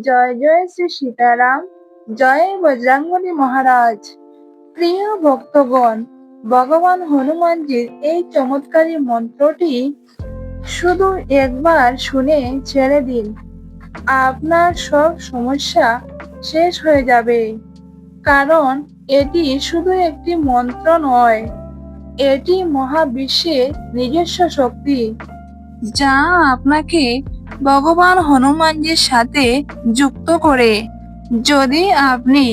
জয় জয় শ্রী সীতারাম, জয় বজরংবলী মহারাজ। প্রিয় ভক্তগণ, ভগবান হনুমানজির এই চমৎকারী মন্ত্রটি শুধু একবার শুনে ছেড়ে দিন, আপনার সব সমস্যা শেষ হয়ে যাবে। কারণ এটি শুধু একটি মন্ত্র নয়, এটি মহাবিশ্বের নিজস্ব শক্তি, যা আপনাকে ভগবান হনুমানজির সাথে যুক্ত করে। যদি আপনি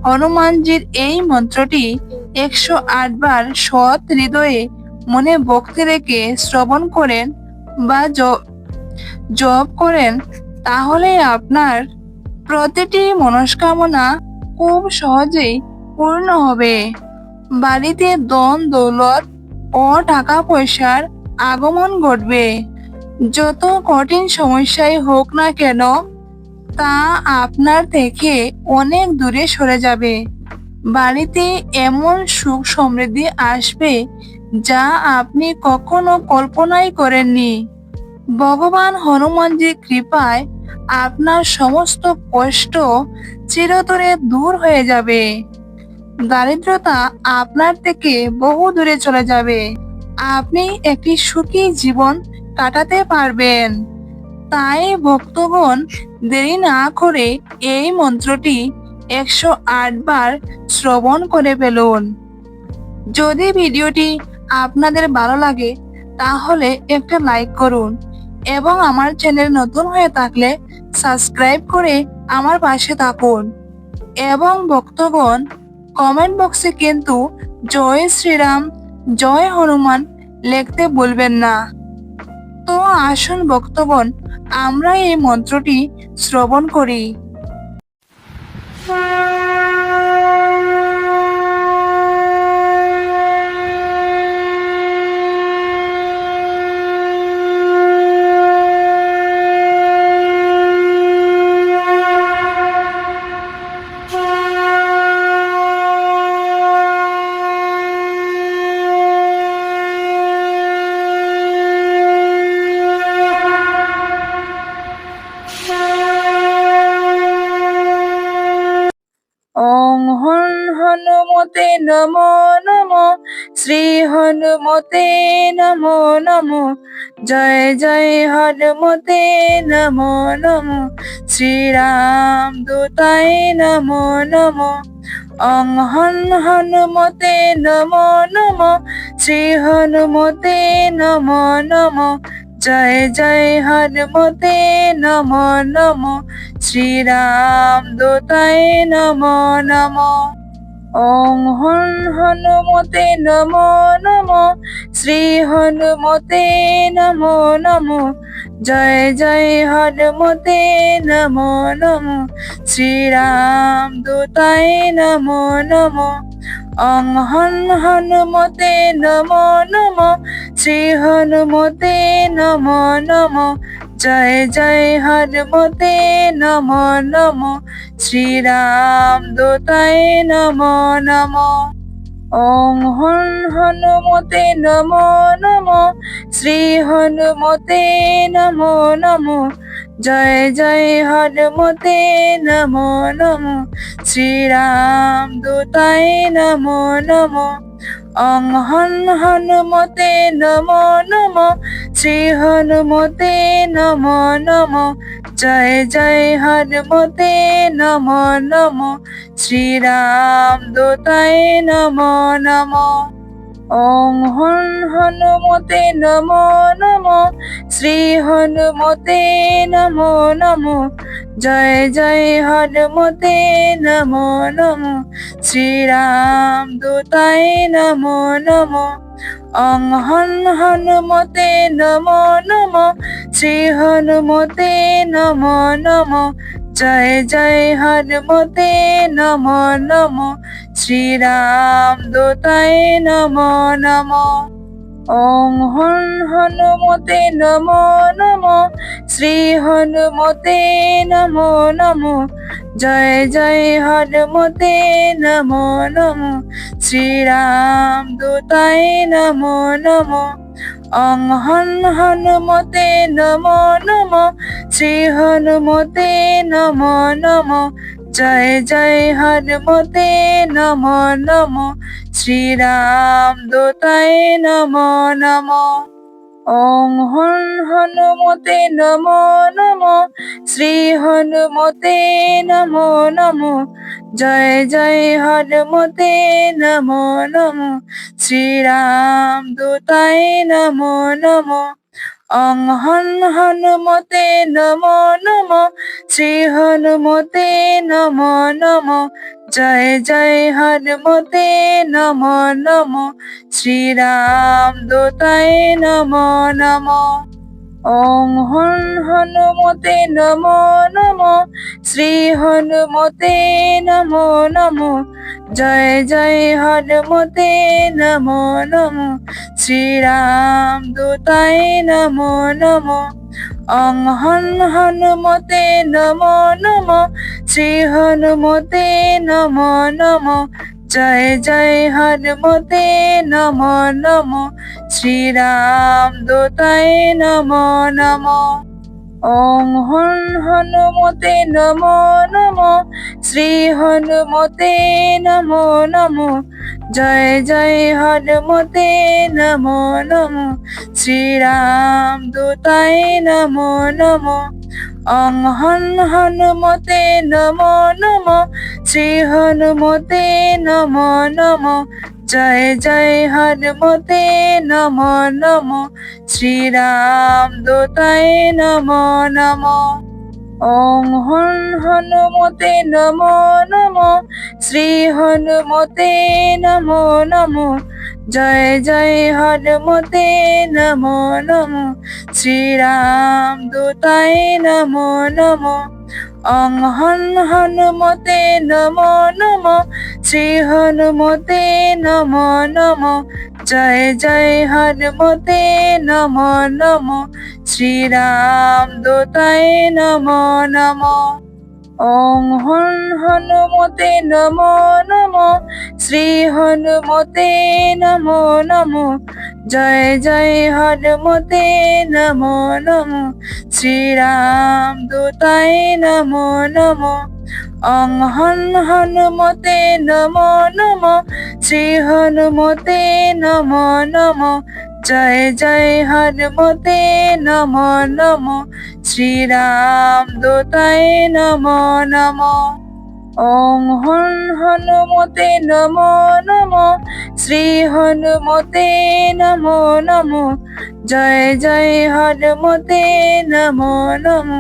হনুমানজির এই মন্ত্রটি 108 বার সৎ হৃদয়ে মনে ভক্তি রেখে শ্রবণ করেন বা জপ করেন, তাহলে আপনার প্রতিটি মনস্কামনা খুব সহজেই পূর্ণ হবে। বাড়িতে ধন দৌলত ও টাকা পয়সার আগমন ঘটবে। যত কঠিন সমস্যাই হোক না কেন, তা আপনার থেকে অনেক দূরে সরে যাবে। বাড়িতে এমন সুখ সমৃদ্ধি আসবে যা আপনি কখনো কল্পনাই করেননি। ভগবান হনুমানজির কৃপায় আপনার সমস্ত কষ্ট চিরতরে দূর হয়ে যাবে। দারিদ্রতা আপনার থেকে বহু দূরে চলে যাবে। আপনি একটি সুখী জীবন কাটাতে পারবেন। তাই ভক্তগণ, দেরি না করে এই মন্ত্রটি 108 বার শ্রবণ করে ফেলুন। যদি ভিডিওটি আপনাদের ভালো লাগে তাহলে একটা লাইক করুন এবং আমার চ্যানেল নতুন হয়ে থাকলে সাবস্ক্রাইব করে আমার পাশে থাকুন। এবং ভক্তগণ, কমেন্ট বক্সে কিন্তু জয় শ্রীরাম, জয় হনুমান লিখতে ভুলবেন না। তো আসুন ভক্তগণ, আমরা এই মন্ত্রটি শ্রবণ করি। ওং হনুমতে নমো নমো, শ্রী হনুমতে নমো নমো, জয় জয় হনুমতে নমো নমো, শ্রীরাম দূতায় নমো নমো। ওং হনুমতে নমো নমো, শ্রী হনুমতে নমো নমো, জয় জয় হনুমতে নমো নমো, শ্রীরাম দূতায় নমো নমো। ওং হনুমতে নমো নমো, শ্রী হনুমতে নমো নমো, জয় জয় হনুমতে নমো নমো, শ্রীরাম দূতায় নমো নমো। ওং হনুমতে নমো নমো, শ্রী হনুমতে নমো নমো, জয় জয় হনুমতে নমো নমো, শ্রীরাম দূতায় নমো নমো। ওং হনুমতে নমো নমো, শ্রী হনুমতে নমো নমো, জয় জয় হনুমতে নমো নমো, শ্রীরাম দূতায় নমো নমো। ওং হনুমতে নমো নমো, শ্রী হনুমতে নমো নমো, জয় জয় হনুমতে নমো নমো, শ্রীরাম দূতায় নমো নমো। ওং হনুমতে নমো নমো, শ্রী হনুমতে নমো নমো, জয় জয় হনুমতে নমো নমো, শ্রীরাম দূতায় নমো নমো। ওং হনুমতে নমো নমো, শ্রী হনুমতে নমো নমো, জয় জয় হনুমতে নমো নমো, শ্রীরাম দূতায় নমো নমো। ওং হনুমতে নমো নমো, শ্রী হনুমতে নমো নমো, জয় জয় হনুমতে নমো নমো, শ্রীরাম দূতায় নমো নমো। অং হন হনুমতে নমো নমো, শ্রী হনুমতে নমো নমো, জয় জয় হনুমতে নমো নমো, শ্রীরাম দূতায় নমো নমো। ওং হন হনুমতে নমো নমো, শ্রী হনুমতে নমো নমো, জয় জয় হনুমতে নমো নমো, শ্রীরাম দূতায় নমো নমো। অং হন হনুমতে নমো নমো, শ্রী হনুমতে নমো নমো, জয় জয় হনুমতে নমো নমো, শ্রীরাম দূতায় নমো নমো। ওং হন হনুমতে নমো নমো, শ্রী হনুমতে নমো নমো, জয় জয় হনুমতে নমো নমো, শ্রীরাম দূতায় নমো নমো। অং হন হনুমতে নমো নমো, শ্রী হনুমতে নমো নমো, জয় জয় হনুমতে নমো নমো, শ্রীরাম দূতায় নমো নমো। ওং হন হনুমতে নমো নমো, শ্রী হনুমতে নমো নমো, জয় জয় হনুমতে নমো নমো, শ্রীরাম দূতায় নমো নমো। অং হন হনুমতে নমো নমো, শ্রী হনুমতে নমো নমো, জয় জয় হনুমতে নমো নমো, শ্রীরাম দূতায় নমো নমো। ওং হন হনুমতে নমো নমো, শ্রী হনুমতে নমো নমো, জয় জয় হনুমতে নমো নমো, শ্রীরাম দূতায় নমো নমো। অং হন হনুমতে নমো নমো, শ্রী হনুমতে নমো নমো, জয় জয় হনুমতে নমো নমো, শ্রীরাম দূতায় নমো নমো। ওং হন হনুমতে নমো নমো, শ্রী হনুমতে নমো নমো, জয় জয় হনুমতে নমো নমো, শ্রীরাম দূতায় নমো নমো। অং হন হনুমতে নমো নমো, শ্রী হনুমতে নমো নমো, জয় জয় হনুমতে নমো নমো, শ্রীরাম দূতায় নমো নমো। ওং হন হনুমতে নমো নমো, শ্রী হনুমতে নমো নমো, জয় জয় হনুমতে নমো নমো,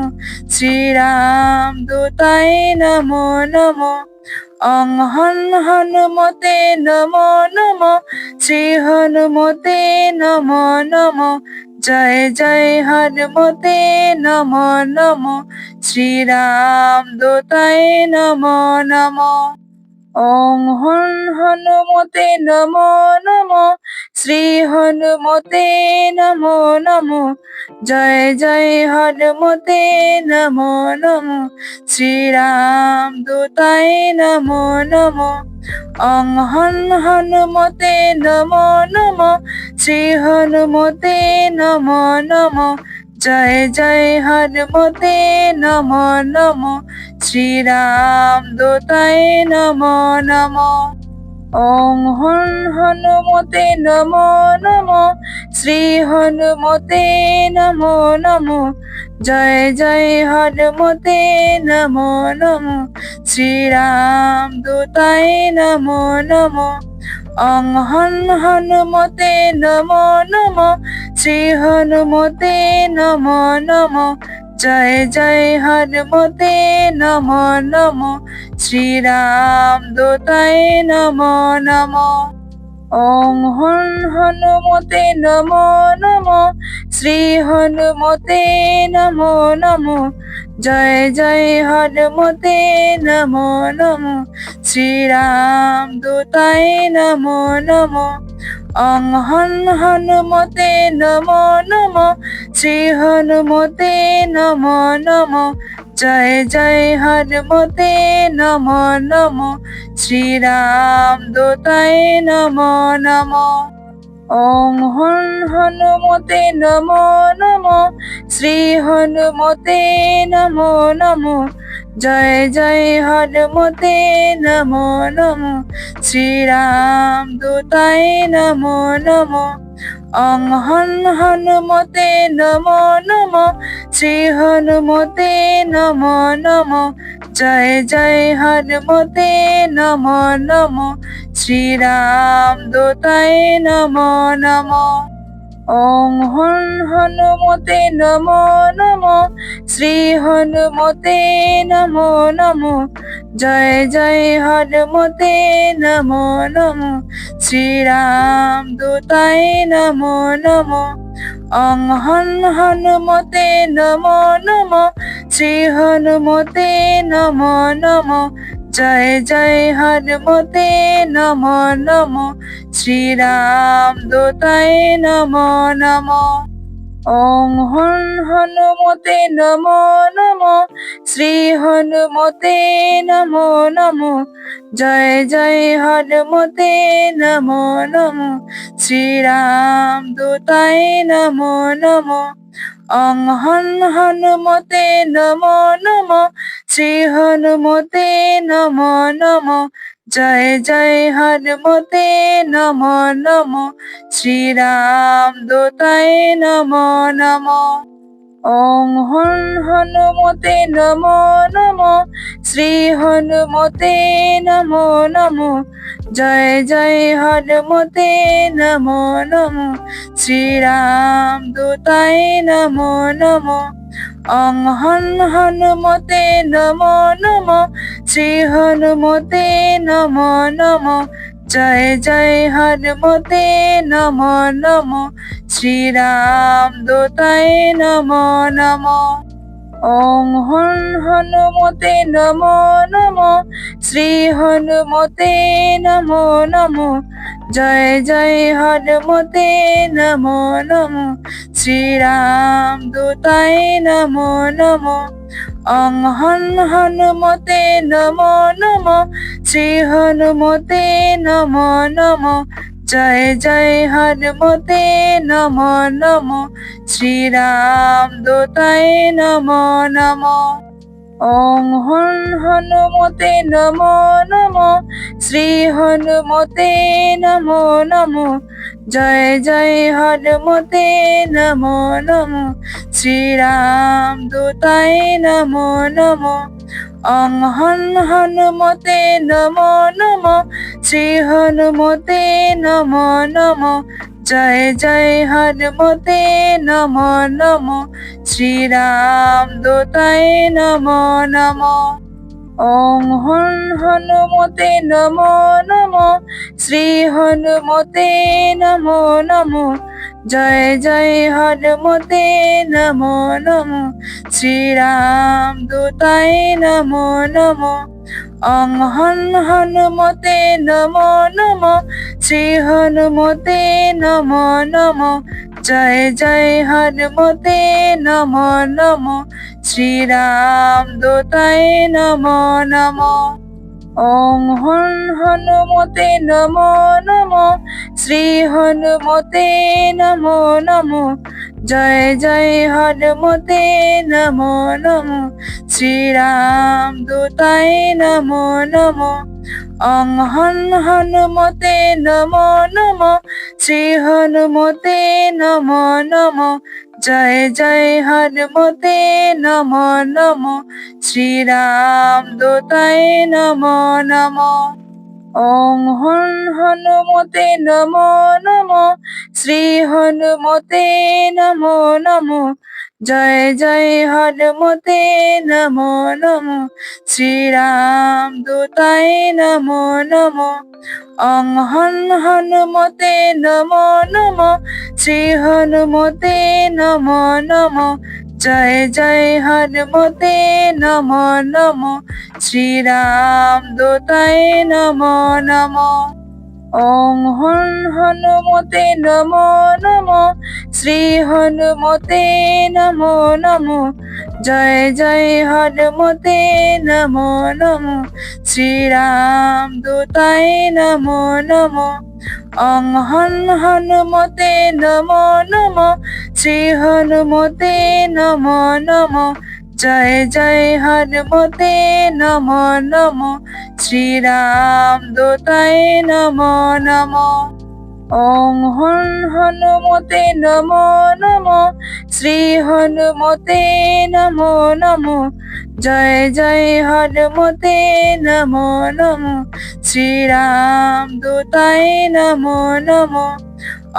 শ্রীরাম দূতায় নমো নমো। অং হন হনুমতে নমো নমো, শ্রী হনুমতে নমো নমো, জয় জয় হনুমতে নমো নমো, শ্রীরাম দূতায় নমো নমো। ওং হন হনুমতে নমো নমো, শ্রী হনুমতে নমো নমো, জয় জয় হনুমতে নমো নমো, শ্রীরাম দূতায় নমো নমো। অং হন হনুমতে নমো নমো, শ্রী হনুমতে নমো নমো, জয় জয় হনুমতে নমো নমো, শ্রীরাম দূতায় নমো নমো। ওং হন হনুমতে নমো নমো, শ্রী হনুমতে নমো নমো, জয় জয় হনুমতে নমো নমো, শ্রীরাম দূতায় নমো নমো। অং হন হনুমতে নমো নমো, শ্রী হনুমতে নমো নমো, জয় জয় হনুমতে নমো নমো, শ্রীরাম দূতায় নমো নমো। ওং হন হনুমতে নমো নমো, শ্রী হনুমতে নমো নমো, জয় জয় হনুমতে নমো নমো, শ্রীরাম দূতায় নমো নমো। অং হন হনুমতে নমো নমো, শ্রী হনুমতে নমো নমো, জয় জয় হনুমতে নমো নমো, শ্রীরাম দূতায় নমো নমো। ওং হনুমতে নমো নমো, শ্রী হনুমতে নমো নমো, জয় জয় হনুমতে নমো নমো, শ্রীরাম দূতায় নমো নমো। ওং হনুমতে নমো নমো, শ্রী হনুমতে নমো নমো, জয় জয় হনুমতে নমো নমো, শ্রীরাম দূতায় নমো নমো। ওং হনুমতে নমো নমো, শ্রী হনুমতে নমো নমো, জয় জয় হনুমতে নমো নমো, শ্রীরাম দূতায় নমো নমো। ওং হনুমতে নমো নমো, শ্রী হনুমতে নমো নমো, জয় জয় হনুমতে নমো নমো, শ্রীরাম দূতায় নমো নমো। ওং হনুমতে নমো নমো, শ্রী হনুমতে নমো নমো, জয় জয় হনুমতে নমো নমো, শ্রীরাম দূতায় নমো নমো। ওং হনুমতে নমো নমো, শ্রী হনুমতে নমো নমো, জয় জয় হনুমতে নমো নমো, শ্রীরাম দূতায় নমো নমো। ওং হনুমতে নমো নমো, শ্রী হনুমতে নমো নমো, জয় জয় হনুমতে নমো নমো, শ্রীরাম দূতায় নমো নমো। ওং হনুমতে নমো নমো, শ্রী হনুমতে নমো নমো, জয় জয় হনুমতে নমো নমো, শ্রীরাম দূতায় নমো নমো। ওং হনুমতে নমো নমো, শ্রী হনুমতে নমো নমো, জয় জয় হনুমতে নমো নমো, শ্রীরাম দূতায় নমো নমো। ওং হনুমতে নমো নমো, শ্রী হনুমতে নমো নমো, জয় জয় হনুমতে নমো নমো, শ্রীরাম দূতায় নমো নমো। ওং হনুমতে নমো নমো, শ্রী হনুমতে নমো নমো, জয় জয় হনুমতে নমো নমো, শ্রীরাম দূতায় নমো নমো। ওং হনুমতে নমো নমো, শ্রী হনুমতে নমো নমো, জয় জয় হনুমতে নমো নমো, শ্রীরাম দূতায় নমো নমো। ওং হনুমতে নমো নমো, শ্রী হনুমতে নমো নমো, জয় জয় হনুমতে নমো নমো, শ্রীরাম দূতায় নমো নমো। ওং হনুমতে নমো নমো, শ্রী হনুমতে নমো নমো, জয় জয় হনুমতে নমো নমো, শ্রীরাম দূতায় নমো নমো। ওং হনুমতে নমো নমো, শ্রী হনুমতে নমো নমো, জয় জয় হনুমতে নমো নমো, শ্রীরাম দূতায় নমো নমো। ওং হনুমতে নমো নমো, শ্রী হনুমতে নমো নমো, জয় জয় হনুমতে নমো নমো, শ্রীরাম দূতায় নমো নমো। ওং হনুমতে নমো নমো, শ্রী হনুমতে নমো নমো, জয় জয় হনুমতে নমো নমো, শ্রীরাম দূতায় নমো নমো। ওং হনুমতে নমো নমো, শ্রী হনুমতে নমো নমো, জয় জয় হনুমতে নমো নমো, শ্রীরাম দূতায় নমো নমো। ওং হনুমতে নমো নমো, শ্রী হনুমতে নমো নমো, জয় জয় হনুমতে নমো নমো, শ্রীরাম দূতায় নমো নমো। ওং হনুমতে নমো নমো, শ্রী হনুমতে নমো নমো, জয় জয় হনুমতে নমো নমো, শ্রীরাম দূতায় নমো নমো। ওং হনুমতে নমো নমো, শ্রী হনুমতে নমো নমো, জয় জয় হনুমতে নমো নমো, শ্রীরাম দূতায় নমো নমো।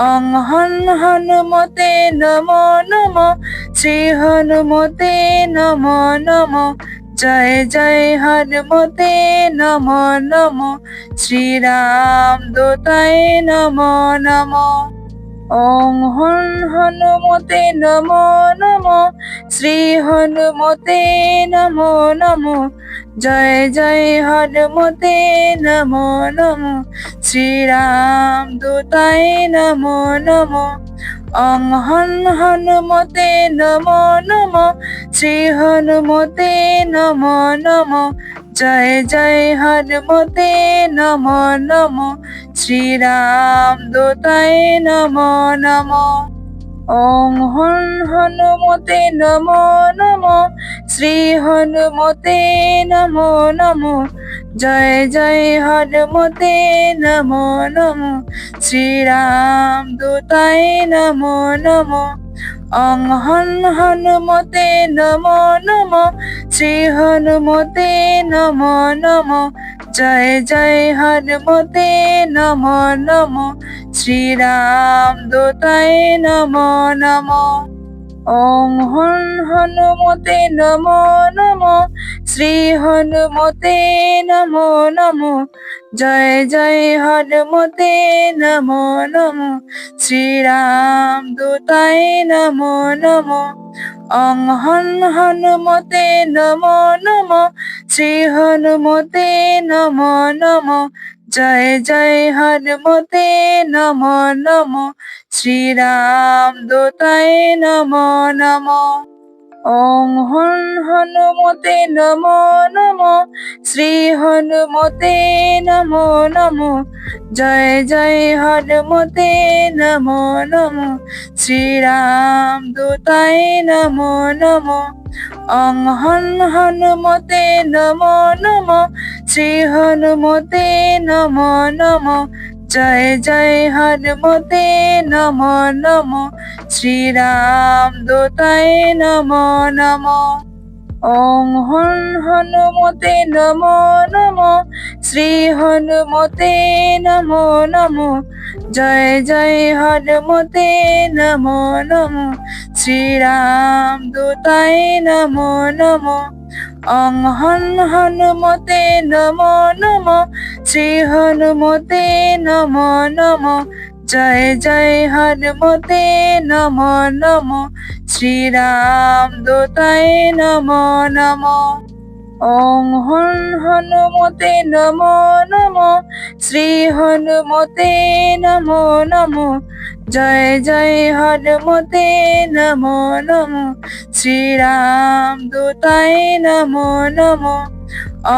ওং হনুমতে নমো নমো, শ্রী হনুমতে নমো নমো, জয় জয় হনুমতে নমো নমো, শ্রীরাম দূতায় নমো নমো। ওং হনুমতে নমো নমো, শ্রী হনুমতে নমো নমো, জয় জয় হনুমতে নমো নমো, শ্রীরাম দূতায় নমো নমো। ওং হনুমতে নমো নমো, শ্রী হনুমতে নমো নমো, জয় জয় হনুমতে নমো নমো, শ্রীরাম দূতায় নমো নমো। ওং হনুমতে নমো নমো, শ্রী হনুমতে নমো নমো, জয় জয় হনুমতে নমো নমো, শ্রীরাম দূতায় নমো নমো। ওং হনুমতে নমো নমো, শ্রী হনুমতে নমো নমো, জয় জয় হনুমতে নমো নমো, শ্রীরাম দূতায় নমো নমো। ওং হনুমতে নমো নমো, শ্রী হনুমতে নমো নমো, জয় জয় হনুমতে নমো নমো, শ্রীরাম দূতায় নমো নমো। ওং হনুমতে নমো নমো, শ্রী হনুমতে নমো নমো, জয় জয় হনুমতে নমো নমো, শ্রীরাম দূতায় নমো নমো। ওং হনুমতে নমো নমো, শ্রী হনুমতে নমো নমো, জয় জয় হনুমতে নমো নমো, শ্রীরাম দূতায় নমো নমো। ওং হনুমতে নমো নমো, শ্রী হনুমতে নমো নমো, জয় জয় হনুমতে নমো নমো, শ্রীরাম দূতায় নমো নমো। ওং হনুমতে নমো নমো, শ্রী হনুমতে নমো নমো, জয় জয় হনুমতে নমো নমো, শ্রীরাম দূতায় নমো নমো। ওং হনুমতে নমো নমো, শ্রী হনুমতে নমো নমো, জয় জয় হনুমতে নমো নমো, শ্রীরাম দূতায় নমো নমো। ওং হনুমতে নমো নমো, শ্রী হনুমতে নমো নমো, জয় জয় হনুমতে নমো নমো, শ্রীরাম দূতায় নমো নমো।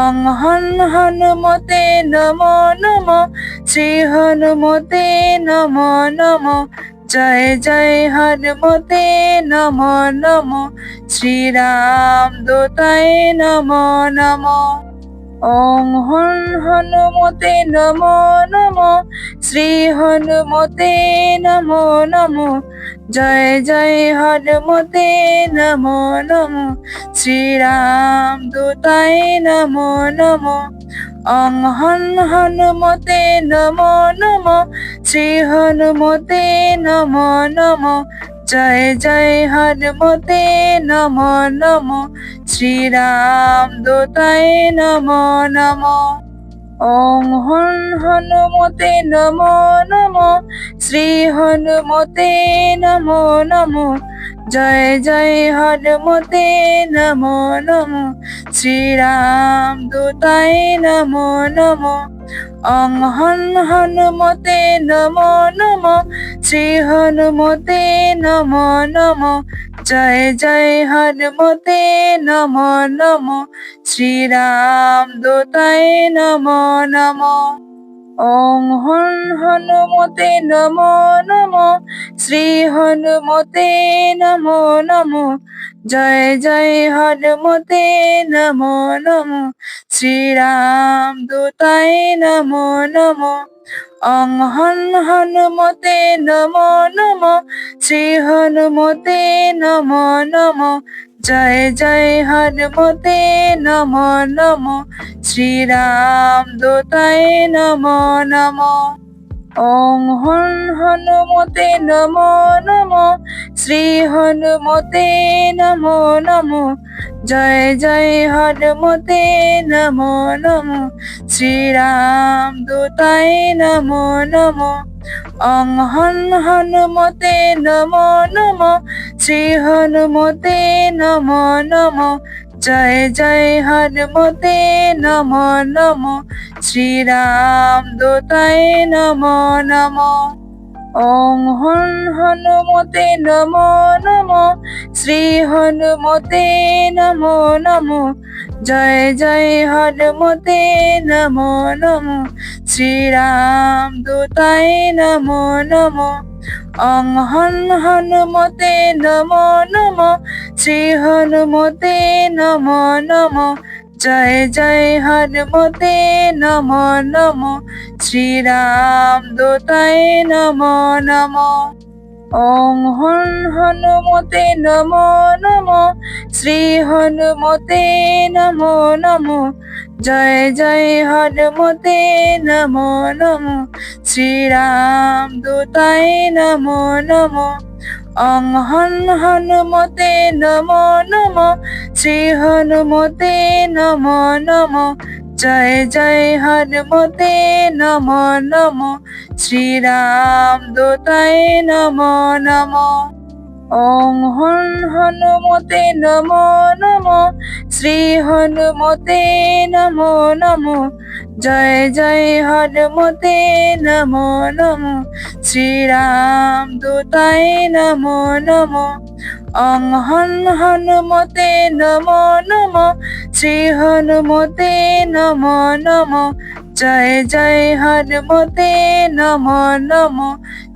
ওং হনুমতে নমো নমো, শ্রী হনুমতে নমো নমো, জয় জয় হনুমতে নমো নমো, শ্রীরাম দূতায় নমো নমো। ওং হনুমতে নমো নমো, শ্রী হনুমতে নমো নমো, জয় জয় হনুমতে নমো নমো, শ্রীরাম দূতায় নমো নমো। ওং হনুমতে নমো নমো, শ্রী হনুমতে নমো নমো, জয় জয় হনুমতে নমো নমো, শ্রীরাম দূতায় নমো নমো। ওং হনুমতে নমো নমো, শ্রী হনুমতে নমো নমো, জয় জয় হনুমতে নমো নমো শ্রীরাম দূতায় নমো নমো অং হনুমতে নমো নমো শ্রী হনুমতে নমো নমো জয় জয় হনুমতে নমো নমো শ্রীরাম দূতায় নমো নমো ওং হনুমতে নমো নমো শ্রী হনুমতে নমো নমো জয় জয় হনুমতে নমো নমো শ্রীরাম দূতায় নমো নমো অং হনুমতে নমো নমো শ্রী হনুমতে নমো নমো জয় জয় হনুমতে নমো নমো শ্রীরাম দূতায় নমো নমো ওং হনুমতে নমো নমো শ্রী হনুমতে নমো নমো জয় জয় হনুমতে নমো নমো শ্রীরাম দূতায় নমো নমো অং হনুমতে নমো নমো শ্রী হনুমতে নমো নমো জয় জয় হনুমতে নমো নমো শ্রীরাম দূতায় নমো নমো ওং হনুমতে নমো নমো শ্রী হনুমতে নমো নমো জয় জয় হনুমতে নমো নমো শ্রীরাম দূতায় নমো নমো অং হনুমতে নমো নমো শ্রী হনুমতে নমো নমো জয় জয় হনুমতে নমো নমো শ্রীরাম দূতায় নমো নমো ওং হনুমতে নমো নমো শ্রী হনুমতে নমো নমো জয় জয় হনুমতে নমো নমো শ্রীরাম দূতায় নমো নমো অং হনুমতে নমো নমো শ্রী হনুমতে নমো নমো জয় জয় হনুমতে নমো নমো শ্রীরাম দূতায় নমো নমো ওং হনুমতে নমো নমো শ্রী হনুমতে নমো নমো জয় জয় হনুমতে নমো নমো শ্রীরাম দূতায় নমো নমো অং হনুমতে নমো নমো শ্রী হনুমতে নমো নমো জয় জয় হনুমতে নমো নমো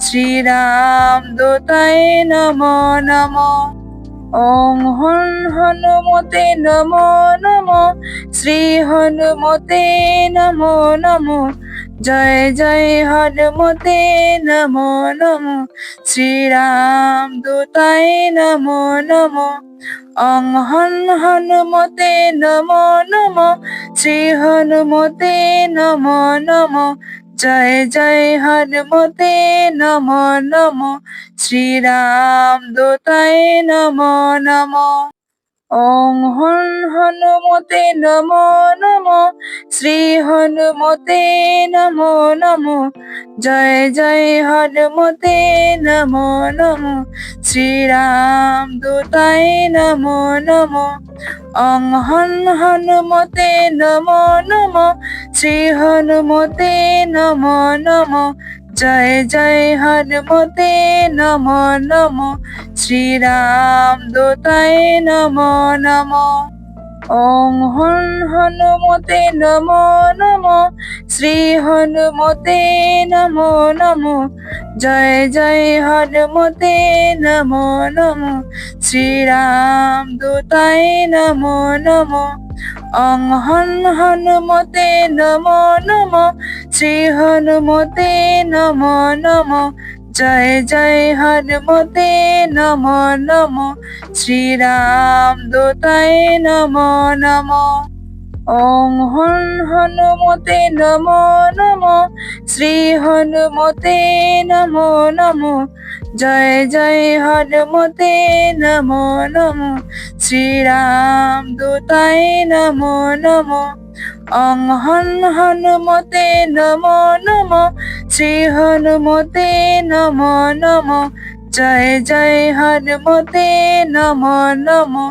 শ্রীরাম দূতায় নমো নমো ওং হনুমতে নমো নমো শ্রী হনুমতে নমো নমো জয় জয় হনুমতে নমো নমো শ্রীরাম দূতায় নমো নমো অং হনুমতে নমো নমো শ্রী হনুমতে নমো নমো জয় জয় হনুমতে নমো নমো শ্রীরাম দূতায় নমো নমো ওং হনুমতে নমো নমো শ্রী হনুমতে নমো নমো জয় জয় হনুমতে নমো নমো শ্রীরাম দূতায় নমো নমো অং হনুমতে নমো নমো শ্রী হনুমতে নমো নমো জয় জয় হনুমতে নমো নমো শ্রীরাম দূতায় নমো নমো ওং হনুমতে নমো নমো শ্রী হনুমতে নমো নমো জয় জয় হনুমতে নমো নমো শ্রীরাম দূতায় নমো নমো অং হনুমতে নমো নমো শ্রী হনুমতে নমো নমো জয় জয় হনুমতে নমো নমো শ্রীরাম দূতায় নমো নমো ওং হনুমতে নমো নমো শ্রী হনুমতে নমো নমো জয় জয় হনুমতে নমো নমো শ্রীরাম দূতায় নমো নমো অং হনুমতে নমো নমো শ্রী হনুমতে নমো নমো জয় জয় হনুমতে নমো নমো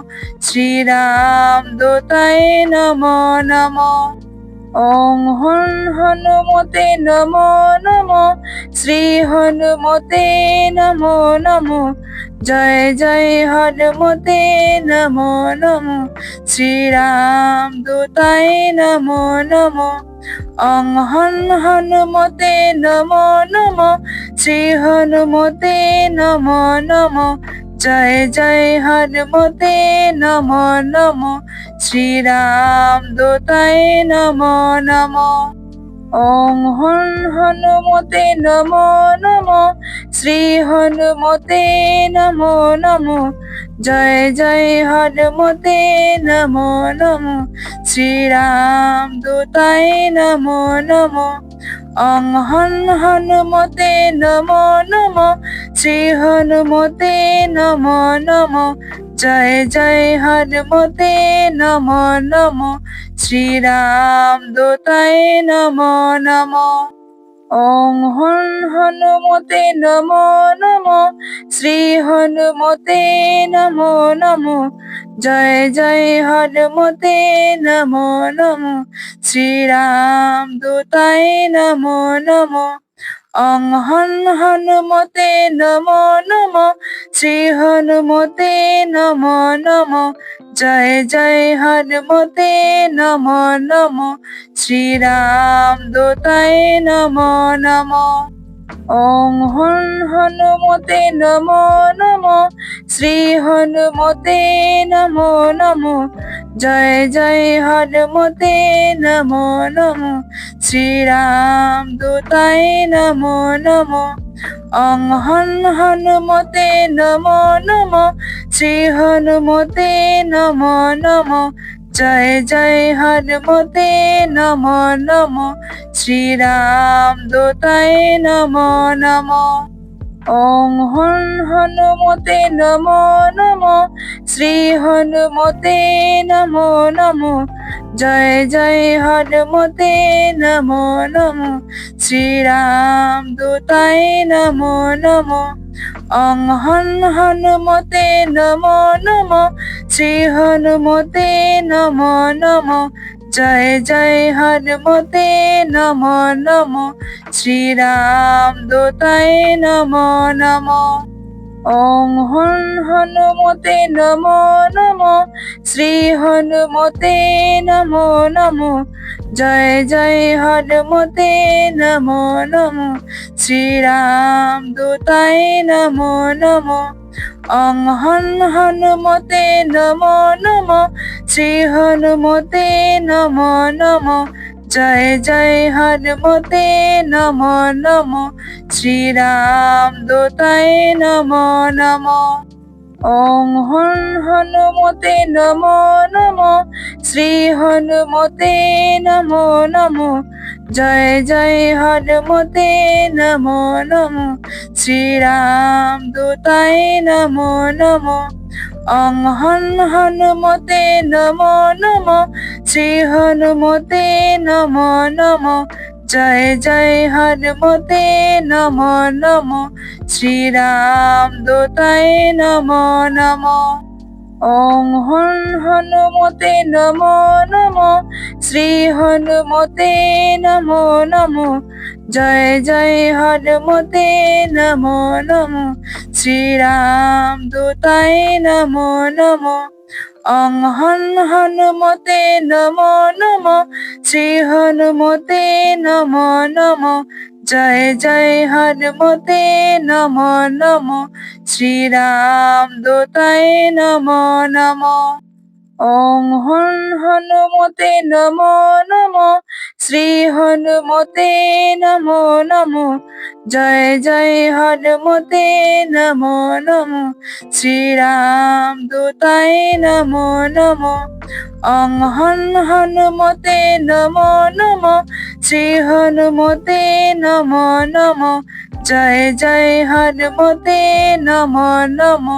শ্রীরাম দূতায় নমো নমো ওং হনুমতে নমো নমো শ্রী হনুমতে নমো নমো জয় জয় হনুমতে নমো নমো শ্রীরাম দূতায় নমো নমো ওং হনুমতে নমো নমো শ্রী হনুমতে নমো নমো জয় জয় হনুমতে নমো নমো শ্রীরাম দূতায় নমো নমো ওং হনুমতে নমো নমো শ্রী হনুমতে নমো নমো জয় জয় হনুমতে নমো নমো শ্রীরাম দূতায় নমো নমো ওং হনুমতে নমো নমো শ্রী হনুমতে নমো নমো জয় জয় হনুমতে নমো নমো শ্রীরাম দূতায় নমো নমো ওং হনুমতে নমো নমো শ্রী হনুমতে নমো নমো জয় জয় হনুমতে নমো নমো শ্রীরাম দূতায় নমো নমো ওং হনুমতে নমো নমো শ্রী হনুমতে নমো নমো জয় জয় হনুমতে নমো নমো শ্রীরাম দূতায় নমো নমো ওং হনুমতে নমো নমো শ্রী হনুমতে নমো নমো জয় জয় হনুমতে নমো নমো শ্রীরাম দূতায় নমো নমো ওং হনুমতে নমো নমো শ্রী হনুমতে নমো নমো জয় জয় হনুমতে নমো নমো শ্রীরাম দূতায় নমো নমো ওং হনুমতে নমো নমো শ্রী হনুমতে নমো নমো জয় জয় হনুমতে নমো নমো শ্রীরাম দূতায় নমো নমো ওং হনুমতে নমো নমো শ্রী হনুমতে নমো নমো জয় জয় হনুমতে নমো নমো শ্রীরাম দূতায় নমো নমো ওং হনুমতে নমো নমো শ্রী হনুমতে নমো নমো জয় জয় হনুমতে নমো নমো শ্রীরাম দূতায় নমো নমো ওং হনুমতে নমো নমো শ্রী হনুমতে নমো নমো জয় জয় হনুমতে নমো নমো শ্রীরাম দূতায় নমো নমো ওং হনুমতে নমো নমো শ্রী হনুমতে নমো নমো জয় জয় হনুমতে নমো নমো শ্রীরাম দূতায় নমো নমো ওং হনুমতে নমো নমো শ্রী হনুমতে নমো নমো জয় জয় হনুমতে নমো নমো শ্রীরাম দূতায় নমো নমো ওং হনুমতে নমো নমো শ্রী হনুমতে নমো নমো জয় জয় হনুমতে নমো নমো শ্রীরাম দূতায় নমো নমো ওং হনুমতে নমো নমো শ্রী হনুমতে নমো নমো জয় জয় হনুমতে নমো নমো শ্রীরাম দূতায় নমো নমো ওং হনুমতে নমো নমো শ্রী হনুমতে নমো নমো জয় জয় হনুমতে নমো নমো শ্রীরাম দূতায় নমো নমো ওং হনুমতে নমো নমো শ্রী হনুমতে নমো নমো জয় জয় হনুমতে নমো নমো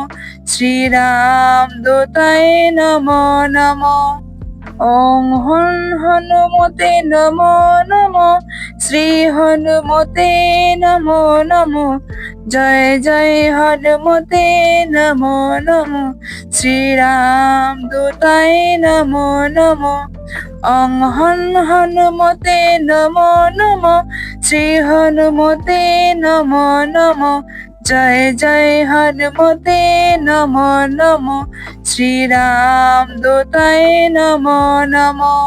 শ্রীরাম দূতায় নমো নমো ওং হনুমতে নমো নমো, শ্রী হনুমতে নমো নমো, জয় জয় হনুমতে নমো নমো, শ্রীরাম দূতায় নমো নমো। ওং হনুমতে নমো নমো, শ্রী হনুমতে নমো নমো, জয় জয় হনুমতে নমো নমো, শ্রীরাম দূতায় নমো নমো।